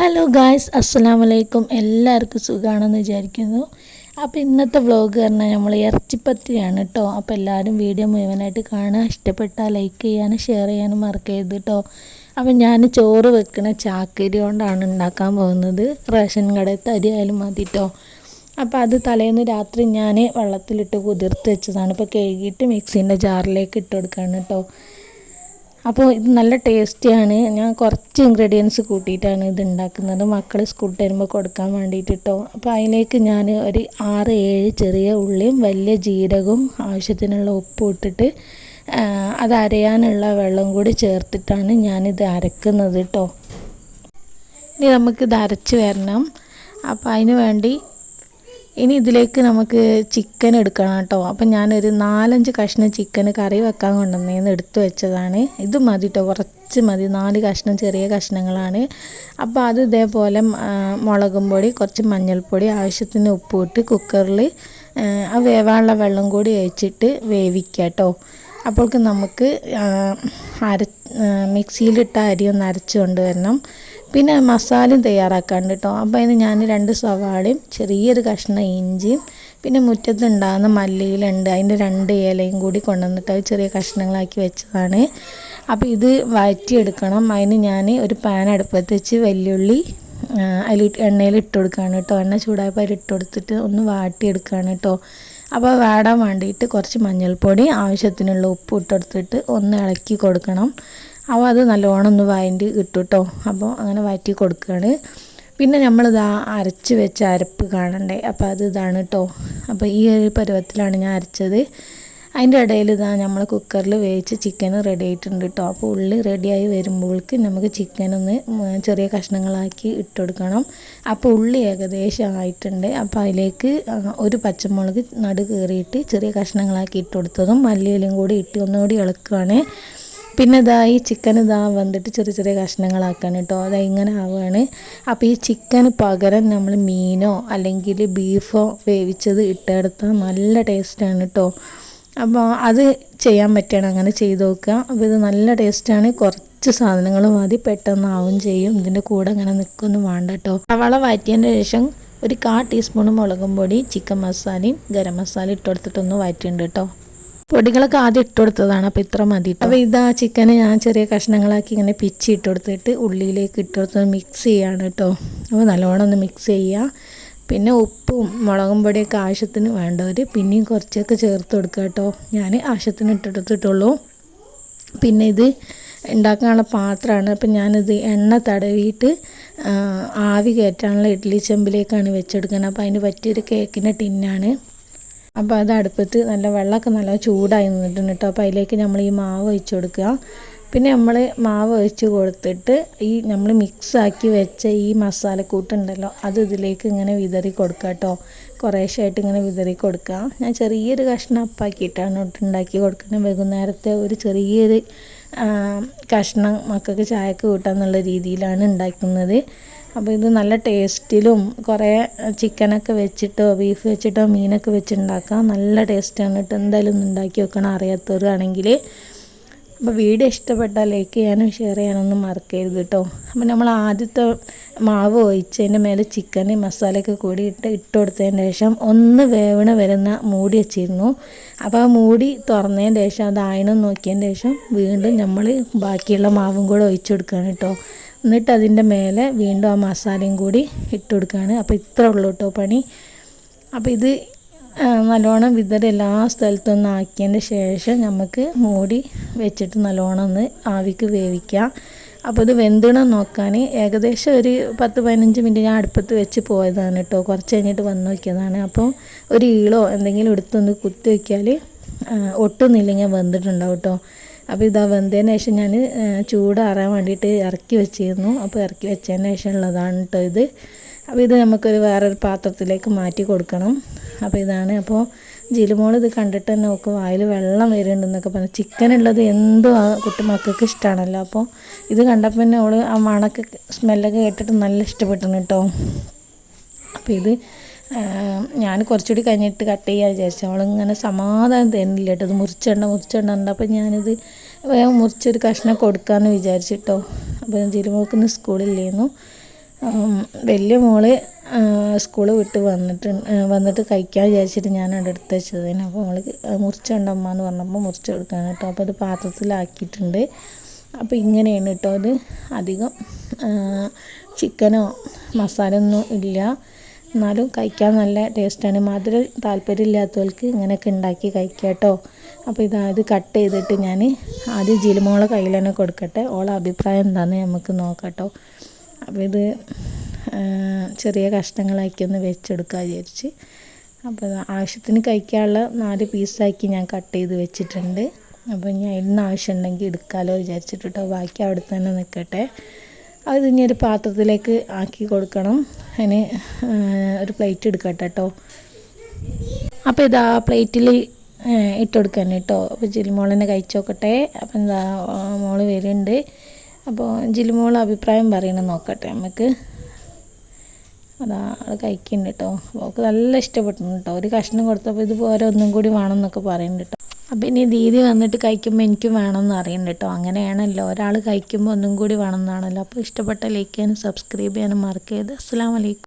Hello guys, അസ്സലാമു അലൈക്കും. എല്ലാവർക്കും സുഖമാണെന്ന് വിചാരിക്കുന്നു. അപ്പോൾ ഇന്നത്തെ വ്ളോഗ് പറഞ്ഞാൽ നമ്മൾ ഇറച്ചിപ്പത്തിരിയാണ് കേട്ടോ. അപ്പോൾ എല്ലാവരും വീഡിയോ മുഴുവനായിട്ട് കാണുക. ഇഷ്ടപ്പെട്ടാൽ ലൈക്ക് ചെയ്യാനും ഷെയർ ചെയ്യാനും മറക്കരുത് കേട്ടോ. അപ്പം ഞാൻ ചോറ് വെക്കണ ചാക്കരി കൊണ്ടാണ് ഉണ്ടാക്കാൻ പോകുന്നത്. റേഷൻ കടത്തെ അരി ആയാലും മതി കേട്ടോ. അപ്പോൾ അത് തലേന്ന് രാത്രി ഞാൻ വെള്ളത്തിലിട്ട് കുതിർത്ത് വെച്ചതാണ്. ഇപ്പോൾ കഴുകിയിട്ട് മിക്സീൻ്റെ ജാറിലേക്ക് ഇട്ട് കൊടുക്കുകയാണ് കേട്ടോ. അപ്പോൾ ഇത് നല്ല ടേസ്റ്റിയാണ്. ഞാൻ കുറച്ച് ഇൻഗ്രീഡിയൻസ് കൂട്ടിയിട്ടാണ് ഇത് ഉണ്ടാക്കുന്നത്, മക്കൾ സ്കൂളിൽ വരുമ്പോൾ കൊടുക്കാൻ വേണ്ടിയിട്ട് കേട്ടോ. അപ്പോൾ അതിലേക്ക് ഞാൻ ഒരു 6-7 ചെറിയ ഉള്ളിയും വലിയ ജീരകവും ആവശ്യത്തിനുള്ള ഉപ്പും ഇട്ടിട്ട് അത് അരയാനുള്ള വെള്ളം കൂടി ചേർത്തിട്ടാണ് ഞാനിത് അരക്കുന്നത് കേട്ടോ. ഇനി നമുക്കിത് അരച്ച് വരണം. അപ്പോൾ അതിന് വേണ്ടി ഇനി ഇതിലേക്ക് നമുക്ക് ചിക്കൻ എടുക്കണം കേട്ടോ. അപ്പം ഞാനൊരു 4-5 കഷ്ണം ചിക്കൻ കറി വെക്കാൻ കൊണ്ടുവന്നേന്ന് എടുത്ത് വെച്ചതാണ്. ഇത് മതി കേട്ടോ, കുറച്ച് മതി. 4 കഷ്ണം ചെറിയ കഷ്ണങ്ങളാണ്. അപ്പോൾ അത് ഇതേപോലെ മുളകും പൊടി, കുറച്ച് മഞ്ഞൾപ്പൊടി, ആവശ്യത്തിന് ഉപ്പ് ഇട്ട് കുക്കറിൽ ആ വേവാനുള്ള വെള്ളം കൂടി ഒഴിച്ചിട്ട് വേവിക്കുക കേട്ടോ. അപ്പോൾക്ക് നമുക്ക് മിക്സിയിലിട്ട അരി ഒന്ന് അരച്ച് കൊണ്ടുവരണം. പിന്നെ മസാലയും തയ്യാറാക്കാണ്ട് കേട്ടോ. അപ്പോൾ അതിന് ഞാൻ 2 സവാളയും ചെറിയൊരു കഷ്ണം ഇഞ്ചിയും പിന്നെ മുറ്റത്തുണ്ടാകുന്ന മല്ലിയിലുണ്ട് അതിൻ്റെ 2 ഇലയും കൂടി കൊണ്ടുവന്നിട്ട് അത് ചെറിയ കഷ്ണങ്ങളാക്കി വെച്ചതാണ്. അപ്പോൾ ഇത് വഴറ്റിയെടുക്കണം. അതിന് ഞാൻ ഒരു പാൻ അടുപ്പത്ത് വെച്ച് വെല്ലുള്ളി അതിൽ എണ്ണയിൽ ഇട്ട് കൊടുക്കുകയാണ് കേട്ടോ. എണ്ണ ചൂടായപ്പോൾ അതിൽ ഇട്ട് കൊടുത്തിട്ട് ഒന്ന് വാട്ടിയെടുക്കുകയാണ് കേട്ടോ. അപ്പോൾ വാടാൻ വേണ്ടിയിട്ട് കുറച്ച് മഞ്ഞൾപ്പൊടി, ആവശ്യത്തിനുള്ള ഉപ്പ് ഇട്ടെടുത്തിട്ട് ഒന്ന് ഇളക്കി കൊടുക്കണം. അപ്പോൾ അത് നല്ലോണം ഒന്ന് വഴറ്റി കിട്ടും കേട്ടോ. അപ്പോൾ അങ്ങനെ വഴറ്റി കൊടുക്കുകയാണ്. പിന്നെ നമ്മളിതാ അരച്ച് വെച്ച അരപ്പ് കാണണ്ടേ, അപ്പോൾ അത് ഇതാണ് കേട്ടോ. അപ്പോൾ ഈ ഒരു പരുവത്തിലാണ് ഞാൻ അരച്ചത്. അതിൻ്റെ ഇടയിൽ ഇതാ നമ്മൾ കുക്കറിൽ വേവിച്ച് ചിക്കൻ റെഡി ആയിട്ടുണ്ട് കേട്ടോ. അപ്പോൾ ഉള്ളി റെഡിയായി വരുമ്പോഴേക്ക് നമുക്ക് ചിക്കനൊന്ന് ചെറിയ കഷ്ണങ്ങളാക്കി ഇട്ടുകൊടുക്കണം. അപ്പോൾ ഉള്ളി ഏകദേശം ആയിട്ടുണ്ട്. അപ്പോൾ അതിലേക്ക് ഒരു പച്ചമുളക് നടു കീറിയിട്ട് ചെറിയ കഷ്ണങ്ങളാക്കി ഇട്ട് കൊടുത്തതും മല്ലിയിലും കൂടി ഇട്ട് ഒന്നുകൂടി ഇളക്കുകയാണ്. പിന്നെ ഈ ചിക്കൻ വന്നിട്ട് ചെറിയ ചെറിയ കഷ്ണങ്ങളാക്കാണ് കേട്ടോ. ഇങ്ങനെ ആവുകയാണ്. അപ്പോൾ ഈ ചിക്കന് പകരം നമ്മൾ മീനോ അല്ലെങ്കിൽ ബീഫോ വേവിച്ചത് ഇട്ടെടുത്താൽ നല്ല ടേസ്റ്റാണ് കേട്ടോ. അപ്പോൾ അത് ചെയ്യാൻ പറ്റുകയാണ്, അങ്ങനെ ചെയ്ത് നോക്കുക. അപ്പോൾ ഇത് നല്ല ടേസ്റ്റാണ്. കുറച്ച് സാധനങ്ങൾ മതി, പെട്ടെന്നാവും ചെയ്യും. ഇതിൻ്റെ കൂടെ അങ്ങനെ നിൽക്കൊന്നും വേണ്ട കേട്ടോ. സവാള വഴറ്റിയതിൻ്റെ ശേഷം ഒരു 1/4 ടീസ്പൂൺ മുളകും പൊടി, ചിക്കൻ മസാലയും ഗരം മസാല ഇട്ട് കൊടുത്തിട്ടൊന്ന് വഴറ്റിയിട്ടുണ്ട് കേട്ടോ. പൊടികളൊക്കെ ആദ്യം ഇട്ട് കൊടുത്തതാണ്. അപ്പോൾ ഇത്ര മതി. അപ്പോൾ ഇതാ ചിക്കന് ഞാൻ ചെറിയ കഷ്ണങ്ങളാക്കി ഇങ്ങനെ പിച്ചി ഇട്ട് കൊടുത്തിട്ട് ഉള്ളിയിലേക്ക് ഇട്ട് കൊടുത്ത് മിക്സ് ചെയ്യാണ് കേട്ടോ. അപ്പോൾ നല്ലോണം ഒന്ന് മിക്സ് ചെയ്യുക. പിന്നെ ഉപ്പും മുളകും പൊടിയൊക്കെ ആവശ്യത്തിന് വേണ്ടവർ പിന്നെയും കുറച്ചൊക്കെ ചേർത്ത് കൊടുക്കുക കേട്ടോ. ഞാൻ ആവശ്യത്തിന് ഇട്ടെടുത്തിട്ടുള്ളൂ. പിന്നെ ഇത് ഉണ്ടാക്കാനുള്ള പാത്രമാണ്. അപ്പം ഞാനിത് എണ്ണ തടവിയിട്ട് ആവി കയറ്റാനുള്ള ഇഡ്ഡലി ചെമ്പിലേക്കാണ് വെച്ചെടുക്കുന്നത്. അപ്പോൾ അതിന് പറ്റിയൊരു കേക്കിൻ്റെ ടിന്നാണ്. അപ്പോൾ അത് അടുപ്പത്ത് നല്ല വെള്ളമൊക്കെ നല്ല ചൂടായി നിന്നിട്ടുണ്ട് കേട്ടോ. അപ്പോൾ അതിലേക്ക് നമ്മൾ ഈ മാവ് ഒഴിച്ച് കൊടുക്കുക. പിന്നെ നമ്മൾ മാവ് ഒഴിച്ച് കൊടുത്തിട്ട് ഈ നമ്മൾ മിക്സാക്കി വെച്ച ഈ മസാലക്കൂട്ടുണ്ടല്ലോ അത് ഇതിലേക്ക് ഇങ്ങനെ വിതറി കൊടുക്കുക കേട്ടോ. കുറേശ്ശായിട്ട് ഇങ്ങനെ വിതറി കൊടുക്കുക. ഞാൻ ചെറിയൊരു കഷ്ണം അപ്പാക്കിയിട്ടാണ് ഉണ്ടാക്കി കൊടുക്കുന്നത്. വൈകുന്നേരത്തെ ഒരു ചെറിയൊരു കഷ്ണം മക്കൾക്ക് ചായക്ക് കൂട്ടാന്നുള്ള രീതിയിലാണ് ഉണ്ടാക്കുന്നത്. അപ്പോൾ ഇത് നല്ല ടേസ്റ്റിലും കുറേ ചിക്കനൊക്കെ വെച്ചിട്ടോ ബീഫ് വെച്ചിട്ടോ മീനൊക്കെ വെച്ചുണ്ടാക്കാം. നല്ല ടേസ്റ്റാണ് കേട്ടോ. എന്തായാലും ഒന്ന് ഉണ്ടാക്കി വെക്കണം അറിയാത്തവരാണെങ്കിൽ. അപ്പോൾ വീഡിയോ ഇഷ്ടപ്പെട്ടാൽ ലൈക്ക് ചെയ്യാനും ഷെയർ ചെയ്യാനൊന്നും മറക്കരുത് കേട്ടോ. അപ്പോൾ നമ്മൾ ആദ്യത്തെ മാവ് ഒഴിച്ചതിൻ്റെ മേലെ ചിക്കൻ മസാലയൊക്കെ കൂടി ഇട്ട് കൊടുത്തതിന് ശേഷം ഒന്ന് വേവണ വരുന്ന മൂടി വെച്ചിരുന്നു. അപ്പോൾ ആ മൂടി തുറന്നതിന് ശേഷം അത് ആയണം നോക്കിയതിന് ശേഷം വീണ്ടും നമ്മൾ ബാക്കിയുള്ള മാവും കൂടെ ഒഴിച്ചു കൊടുക്കുകയാണ് കേട്ടോ. എന്നിട്ട് അതിൻ്റെ മേലെ വീണ്ടും ആ മസാലയും കൂടി ഇട്ട് കൊടുക്കുകയാണ്. അപ്പോൾ ഇത്ര ഉള്ളൂ കേട്ടോ പണി. അപ്പോൾ ഇത് നല്ലോണം വിതറി എല്ലാ സ്ഥലത്തും ഒന്ന് ആക്കിയതിൻ്റെ ശേഷം നമുക്ക് മൂടി വെച്ചിട്ട് നല്ലോണം ഒന്ന് ആവിക്ക് വേവിക്കാം. അപ്പോൾ ഇത് വെന്തണം നോക്കാൻ ഏകദേശം ഒരു 10-15 മിനിറ്റ് ഞാൻ അടുപ്പത്ത് വെച്ച് പോയതാണ് കേട്ടോ. കുറച്ച് കഴിഞ്ഞിട്ട് വന്ന് നോക്കിയതാണ്. അപ്പോൾ ഒരു ഈളോ എന്തെങ്കിലും എടുത്തൊന്ന് കുത്തി വയ്ക്കാൽ ഒട്ടുന്നില്ലെങ്കിൽ വെന്തിട്ടുണ്ടാവും കേട്ടോ. അപ്പോൾ ഇതാ വെന്തതിന് ശേഷം ഞാൻ ചൂടാറാൻ വേണ്ടിയിട്ട് ഇറക്കി വെച്ചിരുന്നു. അപ്പോൾ ഇറക്കി വെച്ചതിന് ശേഷം ഉള്ളതാണ് കേട്ടോ ഇത്. അപ്പോൾ ഇത് നമുക്കൊരു വേറൊരു പാത്രത്തിലേക്ക് മാറ്റി കൊടുക്കണം. അപ്പോൾ ഇതാണ്. അപ്പോൾ ജിലുമോൾ ഇത് കണ്ടിട്ട് തന്നെ നോക്കും വായിൽ വെള്ളം വരുന്നുണ്ടെന്നൊക്കെ പറഞ്ഞു. ചിക്കൻ ഉള്ളത് എന്തും ആ കുട്ടി മക്കൾക്ക് ഇഷ്ടമാണല്ലോ. അപ്പോൾ ഇത് കണ്ടപ്പോൾ തന്നെ അവൾ ആ മണക്ക് സ്മെല്ലൊക്കെ കേട്ടിട്ട് നല്ല ഇഷ്ടപ്പെട്ടിരുന്നു കേട്ടോ. അപ്പോൾ ഇത് ഞാൻ കുറച്ചുകൂടി കഴിഞ്ഞിട്ട് കട്ട് ചെയ്യാൻ വിചാരിച്ചു. അവളിങ്ങനെ സമാധാനം തരുന്നില്ല കേട്ടോ. ഇത് മുറിച്ചിടണ്ട. അപ്പോൾ ഞാനിത് വേഗം മുറിച്ചൊരു കഷ്ണം കൊടുക്കാമെന്ന് വിചാരിച്ചിട്ടോ. അപ്പോൾ ജിലുമോൾക്കിന്ന് സ്കൂളില്ലായിരുന്നു. വലിയ മോള് സ്കൂൾ വിട്ട് വന്നിട്ട് കഴിക്കാൻ വിചാരിച്ചിട്ട് ഞാൻ അവിടെ എടുത്ത് വെച്ചതിന്. അപ്പോൾ മോള് മുറിച്ചുണ്ടമ്മ എന്ന് പറഞ്ഞപ്പോൾ മുറിച്ച് കൊടുക്കാൻ കേട്ടോ. അപ്പോൾ അത് പാത്രത്തിലാക്കിയിട്ടുണ്ട്. അപ്പോൾ ഇങ്ങനെയാണ് കേട്ടോ. അത് അധികം ചിക്കനോ മസാല ഒന്നും ഇല്ല, എന്നാലും കഴിക്കാൻ നല്ല ടേസ്റ്റാണ്. മധുരം താല്പര്യമില്ലാത്തവർക്ക് ഇങ്ങനെയൊക്കെ ഉണ്ടാക്കി കഴിക്കാം കേട്ടോ. അപ്പോൾ ഇത് കട്ട് ചെയ്തിട്ട് ഞാൻ ആദ്യം ജിലുമോളെ കയ്യിൽ തന്നെ കൊടുക്കട്ടെ. ഓളെ അഭിപ്രായം എന്താണെന്ന് നമുക്ക് നോക്കാം കേട്ടോ. അപ്പോൾ ഇത് ചെറിയ കഷ്ണങ്ങളാക്കി ഒന്ന് വെച്ചെടുക്കാൻ വിചാരിച്ച്. അപ്പോൾ ആവശ്യത്തിന് കഴിക്കാനുള്ള 4 പീസാക്കി ഞാൻ കട്ട് ചെയ്ത് വെച്ചിട്ടുണ്ട്. അപ്പോൾ ഇനി അതിന് ആവശ്യമുണ്ടെങ്കിൽ എടുക്കാമല്ലോ വിചാരിച്ചിട്ട് കേട്ടോ. ബാക്കി അവിടെ തന്നെ നിൽക്കട്ടെ. അത് ഇനി ഒരു പാത്രത്തിലേക്ക് ആക്കി കൊടുക്കണം. അതിന് ഒരു പ്ലേറ്റ് എടുക്കട്ടെ കേട്ടോ. അപ്പോൾ ഇതാ പ്ലേറ്റിൽ ഇട്ടുകൊടുക്കാൻ കേട്ടോ. അപ്പോൾ ജിൽമോളെന്നെ കഴിച്ച് നോക്കട്ടെ. അപ്പോൾ എന്താ മോള് വരുന്നുണ്ട്. അപ്പോൾ ജിൽമോൾ അഭിപ്രായം പറയണം നോക്കട്ടെ നമുക്ക്. അതാ അത് കഴിക്കുന്നുണ്ട് കേട്ടോ. അവൾക്ക് നല്ല ഇഷ്ടപ്പെട്ടിട്ടുണ്ട് കേട്ടോ. ഒരു കഷ്ണം കൊടുത്തപ്പോൾ ഇതുപോലെ ഒന്നും കൂടി വേണമെന്നൊക്കെ പറയുന്നുണ്ട് കേട്ടോ. അപ്പം ഇനി ദീദി വന്നിട്ട് കഴിക്കുമ്പോൾ എനിക്കും വേണമെന്ന് അറിയുന്നുണ്ട് കേട്ടോ. അങ്ങനെയാണല്ലോ, ഒരാൾ കഴിക്കുമ്പോൾ ഒന്നും കൂടി വേണമെന്നാണല്ലോ. അപ്പോൾ ഇഷ്ടപ്പെട്ട ലൈക്ക് ചെയ്യാനും സബ്സ്ക്രൈബ് ചെയ്യാനും മറക്കരുത്. അസ്സലാമു അലൈക്കും.